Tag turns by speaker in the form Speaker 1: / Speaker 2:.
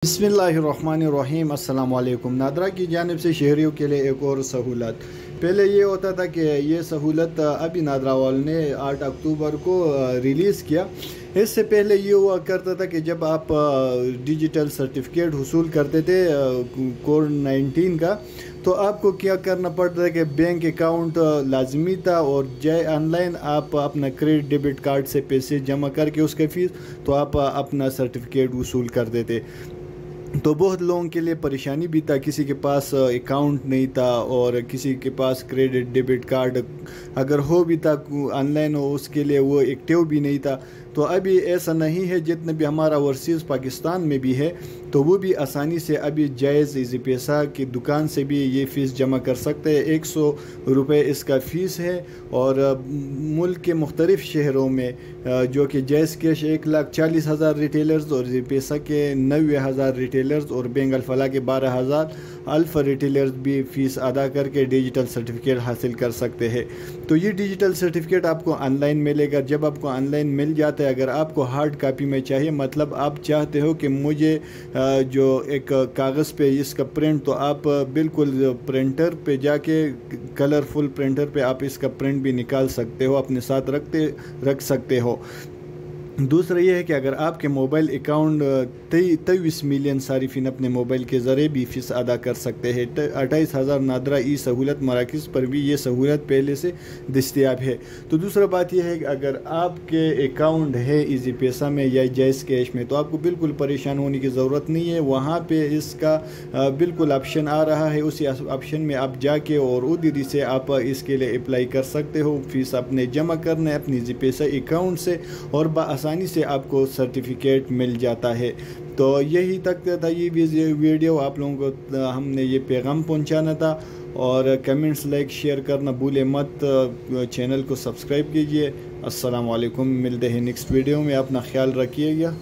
Speaker 1: बिस्मिल्लाहिर्रहमानिर्रहीम। अस्सलाम वालेकुम। नादरा की जानिब से शहरियों के लिए एक और सहूलत। पहले ये होता था कि ये सहूलत अभी नादरा वालों ने 8 अक्टूबर को रिलीज़ किया। इससे पहले ये हुआ करता था कि जब आप डिजिटल सर्टिफिकेट हुसूल करते थे कोविड-19 का, तो आपको क्या करना पड़ता था कि बैंक अकाउंट लाजमी था, और जय ऑनलाइन आप अपना क्रेडिट डेबिट कार्ड से पैसे जमा करके उसका फीस तो आप अपना सर्टिफिकेट वसूल करते थे। तो बहुत लोगों के लिए परेशानी भी था, किसी के पास अकाउंट नहीं था और किसी के पास क्रेडिट डेबिट कार्ड अगर हो भी था ऑनलाइन हो, उसके लिए वो एक्टिव भी नहीं था। तो अभी ऐसा नहीं है, जितने भी हमारा ओवरसीज़ पाकिस्तान में भी है तो वो भी आसानी से अभी जायज़ इजी पैसा की दुकान से भी ये फ़ीस जमा कर सकते हैं। 100 रुपये इसका फ़ीस है, और मुल्क के मुख्तलिफ़ शहरों में जो कि जायज़ कैश 1,40,000 रिटेलर्स और इजी पैसा के 90,000 रिटेलर्स और बैंक अल-फलाह के 12,000 अल्फ़ा रिटेलर्स भी फ़ीस अदा करके डिजिटल सर्टिफिकेट हासिल कर सकते हैं। तो ये डिजिटल सर्टिफिकेट आपको ऑनलाइन मिलेगा। जब आपको ऑनलाइन मिल जाता है, अगर आपको हार्ड कापी में चाहिए, मतलब आप चाहते हो कि मुझे जो एक कागज़ पे इसका प्रिंट, तो आप बिल्कुल प्रिंटर पे जाके कलरफुल प्रिंटर पे आप इसका प्रिंट भी निकाल सकते हो, अपने साथ रख सकते हो। दूसरा ये है कि अगर आपके मोबाइल अकाउंट 23 मिलियन सारिफिन अपने मोबाइल के ज़रिए भी फ़ीस अदा कर सकते हैं। 28,000 नादरा ई सहूलत मराकज़ पर भी ये सहूलत पहले से दस्तियाब है। तो दूसरा बात यह है कि अगर आपके अकाउंट है इजी पैसा में या जायज़ कैश में, तो आपको बिल्कुल परेशान होने की ज़रूरत नहीं है। वहाँ पे इसका बिल्कुल ऑप्शन आ रहा है, उसी ऑप्शन में आप जाके और उधर से आप इसके लिए अप्लाई कर सकते हो। फ़ीस अपने जमा करना है अपनी इजी पैसा अकाउंट से, और आसानी से आपको सर्टिफिकेट मिल जाता है। तो यही तक था ये वीडियो, आप लोगों को हमने ये पैगाम पहुंचाना था। और कमेंट्स, लाइक, शेयर करना भूले मत। चैनल को सब्सक्राइब कीजिए। अस्सलाम वालेकुम। मिलते हैं नेक्स्ट वीडियो में। अपना ख्याल रखिएगा।